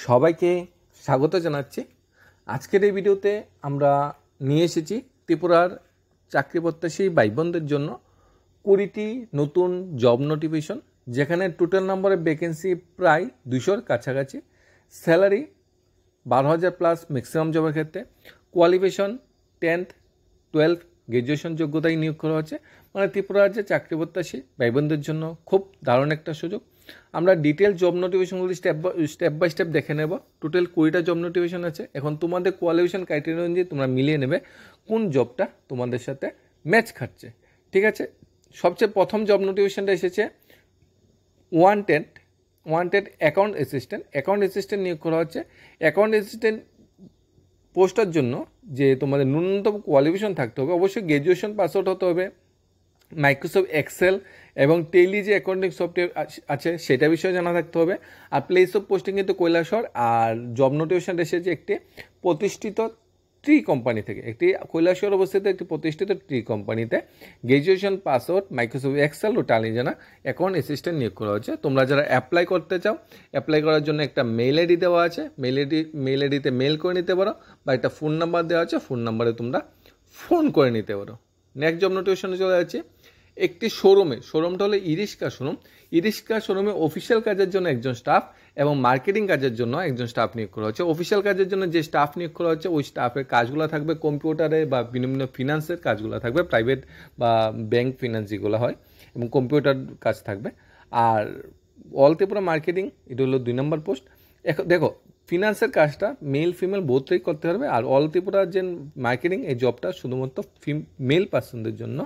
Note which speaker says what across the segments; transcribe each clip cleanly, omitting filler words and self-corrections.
Speaker 1: সবাইকে স্বাগত জানাচ্ছি। আজকের এই ভিডিওতে আমরা নিয়ে এসেছি ত্রিপুরার চাকরি প্রত্যাশী ভাই বোনদের জন্য 20টি নতুন জব নোটিফিকেশন, যেখানে টোটাল নম্বরের ভ্যাকেন্সি প্রায় 200-র কাছাকাছি, স্যালারি 12,000 প্লাস ম্যাক্সিমাম জবের ক্ষেত্রে, কোয়ালিফিকেশন 10th 12th গ্র্যাজুয়েশন যোগ্যতায় নিয়োগ করা হচ্ছে। মানে ত্রিপুরা রাজ্যে চাকরি প্রত্যাশী ভাই বোনদের জন্য খুব দারুণ একটা সুযোগ। আমরা ডিটেল জব নোটিফিকেশনগুলি স্টেপ বাই স্টেপ দেখে নেব। টোটাল 20টা জব নোটিফিকেশন আছে। এখন তোমাদের কোয়ালিফিকেশন ক্রাইটেরিয়া অনুযায়ী তোমরা মিলিয়ে নেবে কোন জবটা তোমাদের সাথে ম্যাচ খাচ্ছে। ঠিক আছে, সবচেয়ে প্রথম জব নোটিফিকেশনটা এসেছে ওয়ান্টেড অ্যাকাউন্ট অ্যাসিস্ট্যান্ট নিয়োগ করা হচ্ছে। অ্যাকাউন্ট অ্যাসিস্ট্যান্ট পোস্টার জন্য যে তোমাদের ন্যূনতম কোয়ালিফিকেশন থাকতে হবে, অবশ্যই গ্র্যাজুয়েশন পাস আউট হতে হবে, মাইক্রোসফট এক্সেল এবং টেলি যে অ্যাকাউন্টিং সফটওয়্যার আছে সেটা বিষয়ে জানা থাকতে হবে। আর প্লেস অফ পোস্টিং কিন্তু কৈলাসহর। আর জব নোটিফিকেশন এসেছে একটি প্রতিষ্ঠিত ট্রি কোম্পানি থেকে, একটি কৈলাসহর অবস্থিত একটি প্রতিষ্ঠিত ট্রি কোম্পানিতে graduation pass out Microsoft Excel ও টালি জানা অ্যাকাউন্ট অ্যাসিস্ট্যান্ট নিয়োগ করা হচ্ছে। তোমরা যারা অ্যাপ্লাই করতে চাও, অ্যাপ্লাই করার জন্য একটা মেল আইডি দেওয়া আছে, মেল আইডিতে মেল করে নিতে পারো, বা একটা ফোন নাম্বার দেওয়া আছে, ফোন নাম্বারে তোমরা ফোন করে নিতে পারো। নেক্সট জব নোটিফিকেশনে চলে যাচ্ছে একটি শোরুমটা হলো ইরিস্কা শোরুমে অফিসিয়াল কাজের জন্য একজন স্টাফ এবং মার্কেটিং কাজের জন্য একজন স্টাফ নিয়োগ করা হচ্ছে। অফিসিয়াল কাজের জন্য যে স্টাফ নিয়োগ করা হচ্ছে ওই স্টাফের কাজগুলো থাকবে কম্পিউটারে বা বিভিন্ন ফিনান্সের কাজগুলো থাকবে, প্রাইভেট বা ব্যাংক ফিনান্স যেগুলো হয়, এবং কম্পিউটার কাজ থাকবে। আর অল ত্রিপুরা মার্কেটিং, এটা হলো 2 নম্বর পোস্ট। এখন দেখো, ফিনান্সের কাজটা মেল ফিমেল বোথই করতে পারবে। আর অল ত্রিপুরার যে মার্কেটিং, এই জবটা শুধুমাত্র মেল পার্সনদের জন্য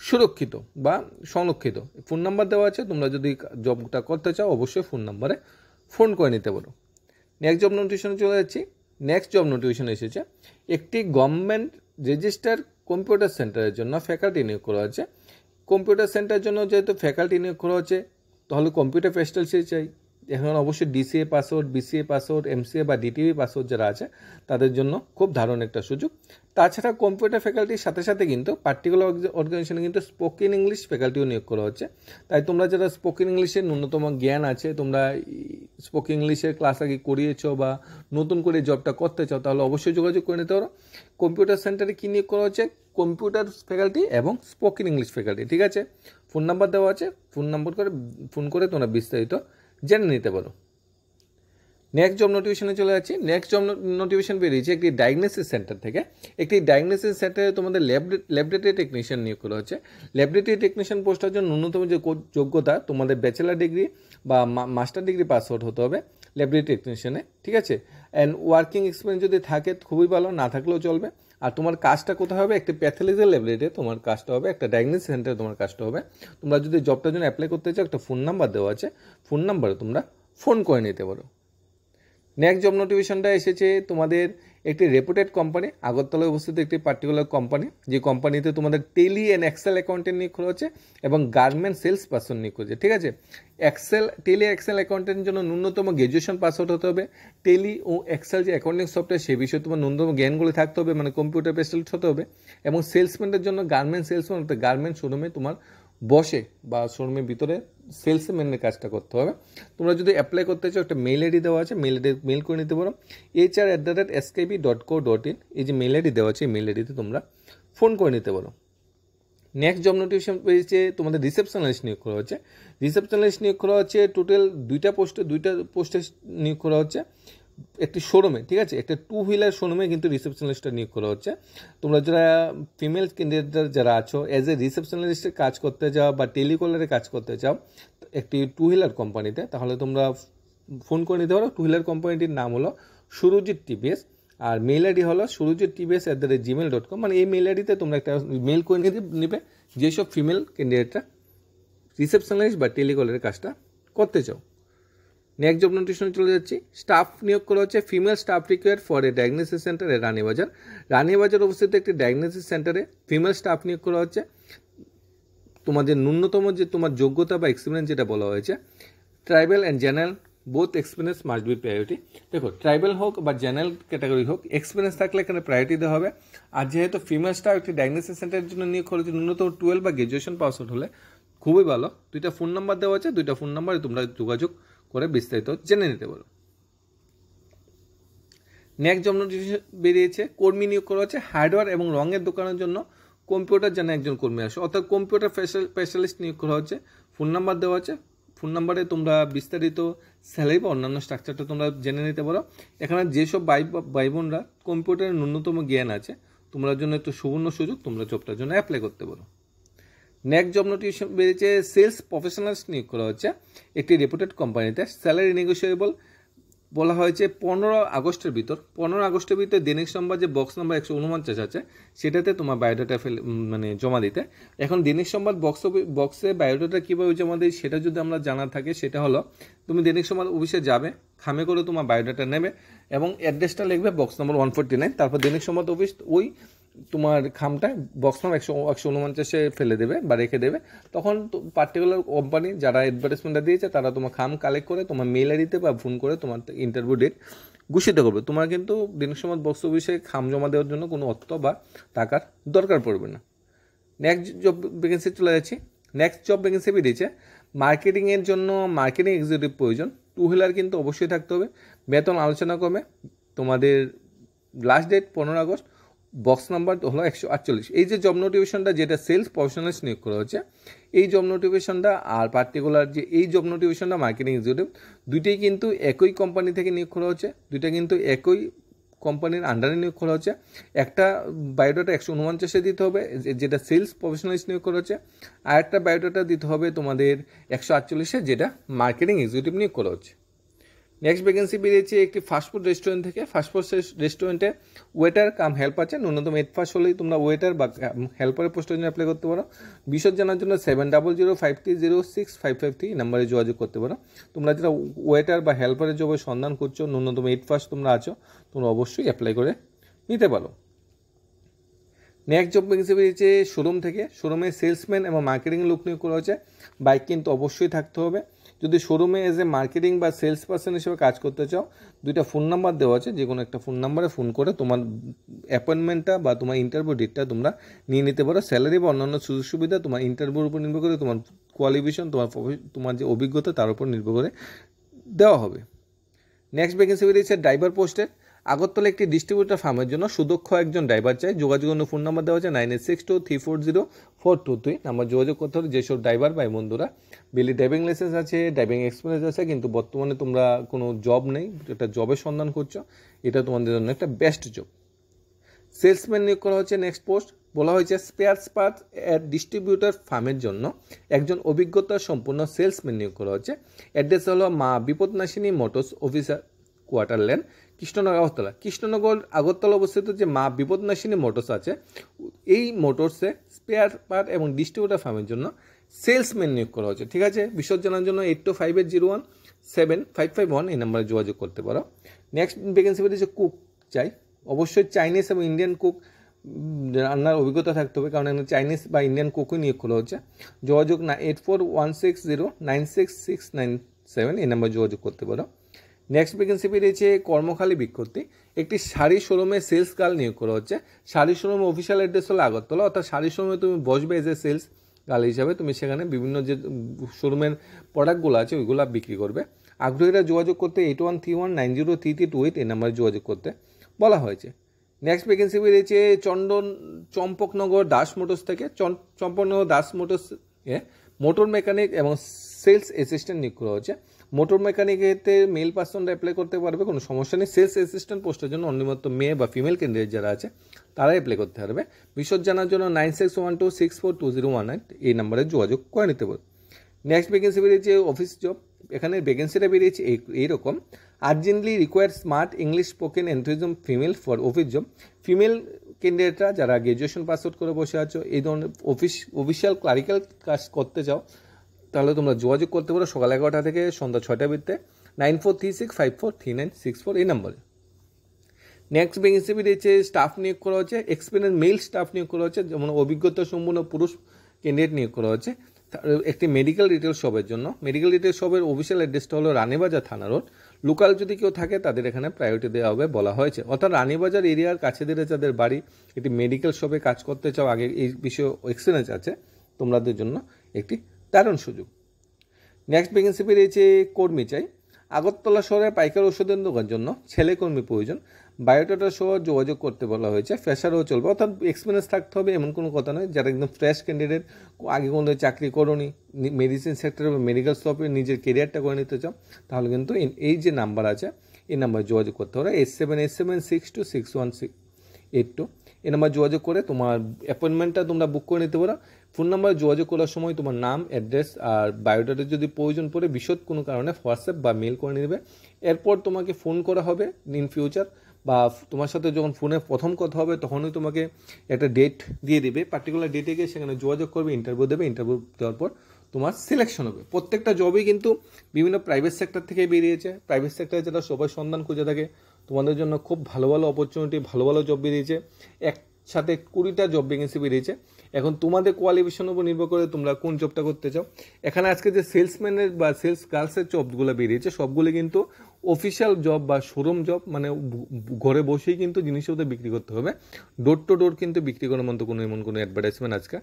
Speaker 1: সুরক্ষিত বা সংরক্ষিত। ফোন নাম্বার দেওয়া আছে, তোমরা যদি জবটা করতে চাও অবশ্যই ফোন নাম্বারে ফোন করে নিতে পারো। নেক্সট জব নোটিফিকেশনে চলে যাচ্ছি। নেক্সট জব নোটিফিকেশন এসেছে একটি গভর্নমেন্ট রেজিস্টার কম্পিউটার সেন্টারের জন্য ফ্যাকাল্টি নিয়োগ করা হচ্ছে। কম্পিউটার সেন্টারের জন্য যেহেতু ফ্যাকাল্টি নিয়োগ করা হচ্ছে, তাহলে কম্পিউটার ফেস্টালসি চাই। এখন অবশ্যই DCA password, BCA password, MCA বা ডিটিভি পাসওয়ার্ড যারা আছে তাদের জন্য খুব দারুণ একটা সুযোগ। তাছাড়া কম্পিউটার ফ্যাকাল্টির সাথে সাথে কিন্তু পার্টিকুলার অর্গানাইজেশনে কিন্তু স্পোকেন ইংলিশ ফ্যাকাল্টিও নিয়োগ করা হচ্ছে। তাই তোমরা যারা স্পোকেন ইংলিশের ন্যূনতম জ্ঞান আছে, তোমরা স্পোকেন ইংলিশের ক্লাস আগে করিয়েছো বা নতুন করে জবটা করতে চাও, তাহলে অবশ্যই যোগাযোগ করে নিতে পারো। কম্পিউটার সেন্টারে কী নিয়োগ করা হচ্ছে? কম্পিউটার ফ্যাকাল্টি এবং স্পোকেন ইংলিশ ফ্যাকাল্টি। ঠিক আছে, ফোন নাম্বার দেওয়া আছে, ফোন করে তোমরা বিস্তারিত জেনে নিতে পারো। নেক্সট জব নোটিফিকেশনে চলে যাচ্ছি। নেক্সট জব নোটিফিকেশন বেরিয়েছে একটি ডায়াগনোসিস সেন্টার থেকে। একটি ডায়াগনোসিস সেন্টারে তোমাদের ল্যাবরেটরি টেকনিশিয়ান নিয়োগ করা হচ্ছে। ল্যাবরেটরি টেকনিশিয়ান পোস্টার জন্য ন্যূনতম যে যোগ্যতা, তোমাদের ব্যাচেলার ডিগ্রি বা মাস্টার ডিগ্রি পাস আউট হতে হবে ল্যাবরেটরি টেকনিশিয়ানে। ঠিক আছে, অ্যান্ড ওয়ার্কিং এক্সপিরিয়েন্স যদি থাকে খুবই ভালো, না থাকলেও চলবে। আর তোমার কাজটা কোথায় হবে? একটা প্যাথোলজি ল্যাবরেটরিতে তোমার কাজটা হবে, একটা ডায়াগনোসিস সেন্টারে তোমার কাজটা হবে। তোমরা যদি জবটার জন্য অ্যাপ্লাই করতে চাও, একটা ফোন নাম্বার দেওয়া আছে, ফোন নাম্বারে তোমরা ফোন করে নিতে পারো। নেক্সট জব নোটিফিকেশনটা এসেছে তোমাদের একটি রেপুটেড কোম্পানি, আগরতলায় অবস্থিত একটি পার্টিকুলার কোম্পানি, যে কোম্পানিতে তোমাদের টেলি অ্যান্ড এক্সেল অ্যাকাউন্টেন্ট নিয়োগ করা হচ্ছে এবং গার্মেন্ট সেলস পার্সন নিয়োগ করছে। ঠিক আছে, টেলি এক্সেল অ্যাকাউন্টেন্টের জন্য ন্যূনতম গ্র্যাজুয়েশন পাস আউট হতে হবে। টেলি ও এক্সেল যে অ্যাকাউন্টিং সফটওয়্যার, সে বিষয়ে তোমার ন্যূনতম জ্ঞানগুলি থাকতে হবে, মানে কম্পিউটার বেসড হতে হবে। এবং সেলসম্যানের জন্য গার্মেন্ট সেলসম্যান, অর্থাৎ গার্মেন্ট শোরুমে তোমার বসে বা শোরুমের ভিতরে সেলসম্যানের কাজটা করতে হবে। তোমরা যদি অ্যাপ্লাই করতে চাও, একটা মেল আইডি দেওয়া আছে, মেল করে নিতে পারো, hr@skb.co.in। এই যে মেল আইডি দেওয়া আছে, এই মেল আইডিতে তোমরা ফোন করে নিতে পারো। নেক্সট জব নোটিফিকেশন পেয়েছে তোমাদের রিসেপশনালিস্ট নিয়োগ করা হচ্ছে। রিসেপশনালিস্ট নিয়োগ করা হচ্ছে টোটাল 2টা পোস্টে নিয়োগ করা হচ্ছে একটি শোরুমে। ঠিক আছে, একটা 2 হুইলার শোরুমে কিন্তু রিসেপশনালিস্টটা নিয়োগ করা হচ্ছে। তোমরা যারা ফিমেল ক্যান্ডিডেট যারা আছো, এজ এ রিসেপশনালিস্টের কাজ করতে চাও বা টেলিকলারে কাজ করতে চাও একটি 2 হুইলার কোম্পানিতে, তাহলে তোমরা ফোন করে নিতে পারো। 2 হুইলার কোম্পানিটির নাম হলো সুরজিৎ টিভিএস, আর মেল আইডি হলো surujittvs@gmail.com। মানে এই মেল আইডিতে তোমরা একটা মেল করে নিবে যেসব ফিমেল ক্যান্ডিডেটরা রিসেপশনালিস্ট বা টেলিকলারের কাজটা করতে চাও। নেক্সট জব নোটিফিকেশনে চলে যাচ্ছি। স্টাফ নিয়োগ করা হচ্ছে, female staff required for a diagnosis centre এ রানীবাজার অবস্থিত একটি ডায়াগনোসিস সেন্টারে ফিমেল স্টাফ নিয়োগ করা হচ্ছে। তোমাদের ন্যূনতম যে তোমার যোগ্যতা বা এক্সপিরিয়েন্স যেটা বলা হয়েছে, tribal and general both experience must be priority. দেখো, ট্রাইবাল হোক বা জেনারেল ক্যাটাগরি হোক, এক্সপিরিয়েন্স থাকলে এখানে প্রায়োরিটি দেওয়া হবে। আর যেহেতু ফিমেল স্টাফ একটি ডায়াগনোসিস সেন্টারের জন্য নিয়োগ করা হচ্ছে, ন্যূনতম 12 বা গ্র্যাজুয়েশন পাস আউট হলে খুবই ভালো। 2টা ফোন নাম্বার দেওয়া আছে, 2টা ফোন নাম্বারে তোমরা যোগাযোগ করে বিস্তারিত জেনে নিতে পারো। নেক্সট জব নোটিফিকেশন বেরিয়েছে, কর্মী নিয়োগ করা হচ্ছে হার্ডওয়্যার এবং রঙের দোকানের জন্য কম্পিউটার জানা একজন কর্মী আসে, অর্থাৎ কম্পিউটার স্পেশালিস্ট নিয়োগ করা হচ্ছে। ফোন নাম্বার দেওয়া আছে, ফোন নাম্বারে তোমরা বিস্তারিত স্যালারি বা অন্যান্য স্ট্রাকচারটা তোমরা জেনে নিতে পারো। এখানে যেসব ভাই বোনরা কম্পিউটারের ন্যূনতম জ্ঞান আছে, তোমার জন্য একটু সুবর্ণ সুযোগ, তোমরা জবটার জন্য অ্যাপ্লাই করতে পারো। নেক্সট জব নোটিফিকেশন বেরিয়েছে, সেলস প্রফেশনালস নিয়োগ করা হচ্ছে একটি রেপুটেড কোম্পানিতে, স্যালারি নেগোসিয়েবল বলা হয়েছে 15 আগস্টের ভিতর। 15 আগস্টের ভিতর দৈনিক সংবাদ যে বক্স নাম্বার 149 আছে সেটাতে তোমার বায়োডাটা জমা দিতে। এখন দৈনিক সংবাদ বক্সে বায়োডাটা কীভাবে জমা দিই সেটা যদি আমরা জানা থাকে, সেটা হলো তুমি দৈনিক সংবাদ অফিসে যাবে, খামে করে তোমার বায়োডাটা নেবে এবং অ্যাড্রেসটা লিখবে বক্স নম্বর 149, তারপর দৈনিক সংবাদ অফিস ওই তোমার খামটা বক্স নাম 149 ফেলে দেবে বা রেখে দেবে। তখন পার্টিকুলার কোম্পানি যারা অ্যাডভার্টাইজমেন্টটা দিয়েছে তারা তোমার খাম কালেক্ট করে তোমার মেল আইডিতে বা ফোন করে তোমার ইন্টারভিউ ডেট ঘোষিত করবে। তোমার কিন্তু দৈনিক সংবাদ বক্স অফিসে খাম জমা দেওয়ার জন্য কোনো অর্থ বা টাকার দরকার পড়বে না। নেক্সট জব ভ্যাকেন্সি চলে যাচ্ছি। নেক্সট জব ভ্যাকেন্সি বেরিয়েছে, মার্কেটিংয়ের জন্য মার্কেটিং এক্সিকিউটিভ প্রয়োজন, 2 হুইলার কিন্তু অবশ্যই থাকতে হবে। বেতন আলোচনা করবে, তোমাদের last date 15 August, box number হলো 148। এই যে জব নোটিফিকেশনটা যেটা সেলস প্রফেশনালস নিয়োগ করা হচ্ছে, এই জব নোটিফিকেশনটা আর পার্টিকুলার যে এই জব নোটিফিকেশনটা মার্কেটিং এক্সিকিউটিভ, দুইটাই কিন্তু একই কোম্পানি থেকে নিয়োগ করা হচ্ছে, দুইটা কিন্তু একই কোম্পানির আন্ডারে নিয়োগ করা হচ্ছে। একটা বায়োডাটা 149 দিতে হবে যেটা সেলস প্রফেশনালস নিয়োগ করা হচ্ছে, আর একটা বায়োডাটা দিতে হবে তোমাদের 148 যেটা মার্কেটিং এক্সিকিউটিভ নিয়োগ করা হচ্ছে। নেক্সট ভ্যাকেন্সি বেরিয়েছে একটি ফাস্টফুড রেস্টুরেন্ট থেকে। ফাস্টফুড রেস্টুরেন্টে ওয়েটার কাম হেল্পার আছে, ন্যূনতম 8 পাস হলেই তোমরা ওয়েটার বা হেল্পারের পোস্টের জন্য অ্যাপ্লাই করতে পারো। বিশদ জানার জন্য 7005306553 নাম্বারে যোগাযোগ করতে পারো। তোমরা যারা ওয়েটার বা হেল্পারের জবের সন্ধান করছো, ন্যূনতম 8 পাস তোমরা আছো, তোমরা অবশ্যই অ্যাপ্লাই করে নিতে পারো। নেক্সট জব ভ্যাকেন্সি বেরিয়েছে শোরুম থেকে। শোরুমে সেলসম্যান এবং মার্কেটিং লোক নিয়োগ করা হচ্ছে, বাইক কিন্তু অবশ্যই থাকতে হবে। যদি শোরুমে এজ এ মার্কেটিং বা সেলস পার্সন হিসেবে কাজ করতে চাও, দুইটা ফোন নাম্বার দেওয়া আছে, যে কোনো একটা ফোন নাম্বারে ফোন করে তোমার অ্যাপয়েন্টমেন্টটা বা তোমার ইন্টারভিউ ডেটটা তোমরা নিয়ে নিতে পারো। স্যালারি বা অন্যান্য সুযোগ সুবিধা তোমার ইন্টারভিউর উপর নির্ভর করে, তোমার কোয়ালিফিকেশন, তোমার যে অভিজ্ঞতা তার উপর নির্ভর করে দেওয়া হবে। নেক্সট ভ্যাকেন্সি বেরিয়েছে ড্রাইভার পোস্টের। আগরতলা একটি ডিস্ট্রিবিউটার ফার্মের জন্য সুদক্ষ একজন ড্রাইভার চাই। যোগাযোগের ফোন নাম্বার দেওয়া আছে 9862340423 নাম্বার যোগাযোগ করতে হবে। যেসব ড্রাইভার ভাই বন্ধুরা বেলি ড্রাইভিং লাইসেন্স আছে, ড্রাইভিং এক্সপিরিয়েন্স আছে, কিন্তু বর্তমানে তোমরা কোনো জব নেই, একটা জবের সন্ধান করছো, এটা তোমাদের জন্য একটা বেস্ট জব। সেলসম্যান নিয়োগ করা হচ্ছে। নেক্সট পোস্ট বলা হয়েছে স্পেয়ার্স পার্ট ডিস্ট্রিবিউটার ফার্মের জন্য একজন অভিজ্ঞতা সম্পন্ন সেলসম্যান নিয়োগ করা হচ্ছে। অ্যাড্রেস হলো Maa Bipadnashini motors officer quarter lane, Krishnanagar Agartala. Krishnanagar Agartala অবস্থিত যে মা বিপদনাশিনী মোটরস আছে, এই মোটরসে স্পেয়ার পার্ট এবং ডিস্ট্রিবিউটার ফার্মের জন্য সেলসম্যান নিয়োগ করা হচ্ছে। ঠিক আছে, বিশদ জানার জন্য 8258017551 এই নাম্বারে যোগাযোগ করতে পারো। নেক্সট ভ্যাকেন্সি বেরিয়েছে কুক চাই, অবশ্যই চাইনিজ এবং ইন্ডিয়ান কুক রান্নার অভিজ্ঞতা থাকতে হবে, কারণ এখানে চাইনিজ বা ইন্ডিয়ান কুকই নিয়োগ করা হচ্ছে। যোগাযোগ 8416096697 এই নাম্বারে যোগাযোগ করতে পারো। নেক্সট ভ্যাকেন্সি বেরিয়েছে কর্মখালী বিজ্ঞপ্তি। একটি শাড়ি শোরুমে সেলস গার্ল নিয়োগ করা হচ্ছে। শাড়ি শোরুমে অফিসিয়াল অ্যাড্রেস হলো আগরতলা, অর্থাৎ শাড়ি শোরুমে তুমি বসবে এজ এ সেলস গার্ল হিসাবে, তুমি সেখানে বিভিন্ন যে শোরুমের প্রোডাক্টগুলো আছে ওইগুলো বিক্রি করবে। আগ্রহীরা যোগাযোগ করতে 8131903328 এই নাম্বারে যোগাযোগ করতে বলা হয়েছে। নেক্সট ভ্যাকেন্সি বেরিয়েছে চম্পকনগর দাস মোটরস থেকে। Champaknagar Das motors motor mechanic এবং সেলস অ্যাসিস্ট্যান্ট নিয়োগ করা হচ্ছে। মোটর মেকানিকেতে মেল পার্সনরা অ্যাপ্লাই করতে পারবে, কোনো সমস্যা নেই। সেলস অ্যাসিস্ট্যান্ট পোস্টের জন্য অন্যমাত্র মেয়ে বা ফিমেল ক্যান্ডিডেট যারা আছে তারা অ্যাপ্লাই করতে পারবে। বিশদ জানার জন্য 9612642019 এই নাম্বারে যোগাযোগ করে নিতে পারবে। নেক্সট ভ্যাকেন্সি বেরিয়েছে অফিস জব। এখানে ভ্যাকেন্সিটা বেরিয়েছে এইরকম, urgently require smart English spoken enthusiasm female for office job. Female ক্যান্ডিডেটরা যারা গ্র্যাজুয়েশন পাস আউট করে বসে আছো, এই ধরনের অফিসিয়াল ক্লারিক্যাল কাজ করতে চাও, তাহলে তোমরা যোগাযোগ করতে পারো সকাল 11টা থেকে সন্ধ্যা 6টার ভিতরে 9436543964 এই নাম্বারে। নেক্সট ভ্যাকেন্সি বেরিয়েছে স্টাফ নিয়োগ করা হচ্ছে। এক্সপিরিয়েন্স মেল স্টাফ নিয়োগ করা হচ্ছে, যেমন অভিজ্ঞতা সম্পন্ন পুরুষ ক্যান্ডিডেট নিয়োগ করা হচ্ছে। একটি মেডিকেল রিটেল শপের জন্য। মেডিকেল রিটেল শপের অফিসিয়াল অ্যাড্রেসটা হলো রানীবাজার থানা রোড। লোকাল যদি কেউ থাকে তাদের এখানে প্রায়োরিটি দেওয়া হবে বলা হয়েছে, অর্থাৎ রানীবাজার এরিয়ার কাছে দিলে যাদের বাড়ি, একটি মেডিকেল শপে কাজ করতে চাও, আগে এই বিষয়ে এক্সপিরিয়েন্স আছে, তোমাদের জন্য একটি দারুণ সুযোগ। নেক্সট ভ্যাকেন্সি বেরিয়েছে কর্মী চাই। আগরতলা শহরে পাইকারি ওষুধের দোকানের জন্য ছেলেকর্মী প্রয়োজন, বায়োডাটা সহ যোগাযোগ করতে বলা হয়েছে। ফ্রেশারও চলবে, অর্থাৎ এক্সপিরিয়েন্স থাকতে হবে এমন কোনো কথা নয়। যারা একদম ফ্রেশ ক্যান্ডিডেট, আগে কোনো চাকরি করোনি, মেডিসিন সেক্টরে বা মেডিকেল শপে নিজের কেরিয়ারটা করে নিতে চাও, তাহলে কিন্তু এই যে নাম্বার আছে এই নাম্বারে যোগাযোগ করতে হবে 8787626182। এই নাম্বার যোগাযোগ করে তোমার অ্যাপয়েন্টমেন্টটা তোমরা বুক করে নিতে পারো। ফোন নাম্বার যোগাযোগ করার সময় তোমার নাম, অ্যাড্রেস আর বায়োডাটা যদি প্রয়োজন পড়ে বিশদ কোনো কারণে হোয়াটসঅ্যাপ বা মেল করে নেবে। এরপর তোমাকে ফোন করা হবে ইন ফিউচার, বা তোমার সাথে যখন ফোনে প্রথম কথা হবে তখনই তোমাকে একটা ডেট দিয়ে দেবে, পার্টিকুলার ডেটে গিয়ে সেখানে যোগাযোগ করবে, ইন্টারভিউ দেবে। ইন্টারভিউ দেওয়ার পর তোমার সিলেকশন হবে। প্রত্যেকটা জবই কিন্তু বিভিন্ন প্রাইভেট সেক্টর থেকে বেরিয়েছে। প্রাইভেট সেক্টরে যারা সবাই সন্ধান খুঁজে থাকে তোমাদের জন্য খুব ভালো ভালো অপরচুনিটি, ভালো ভালো জব বেরিয়েছে। একসাথে 20টা জব ভ্যাকেন্সি বেরিয়েছে। এখন তোমাদের কোয়ালিফিকেশনের উপর নির্ভর করে তোমরা কোন জবটা করতে চাও। এখানে আজকে যে সেলসম্যানের বা সেলস গার্লসের জবগুলো বেরিয়েছে সবগুলো কিন্তু অফিসিয়াল জব বা শোরুম জব, মানে ঘরে বসেই কিন্তু জিনিসপত্র বিক্রি করতে হবে। ডোর টু ডোর কিন্তু বিক্রি করার মতো কোনো এমন কোনো অ্যাডভার্টাইজমেন্ট আজকে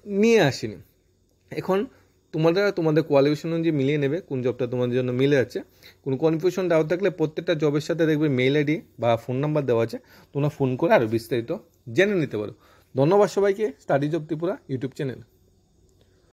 Speaker 1: নিয়ে আসেনি। এখন তোমাদের কোয়ালিফিকেশন অনুযায়ী মিলিয়ে নেবে কোন জবটা তোমাদের জন্য মিলে যাচ্ছে। কোনো কনফিউশন ডাউট থাকলে প্রত্যেকটা জবের সাথে দেখবে মেইল আইডি বা ফোন নাম্বার দেওয়া আছে, তোমরা ফোন করে আরও বিস্তারিত জেনে নিতে পারো। ধন্যবাদ সবাইকে। Study job Tripura YouTube channel.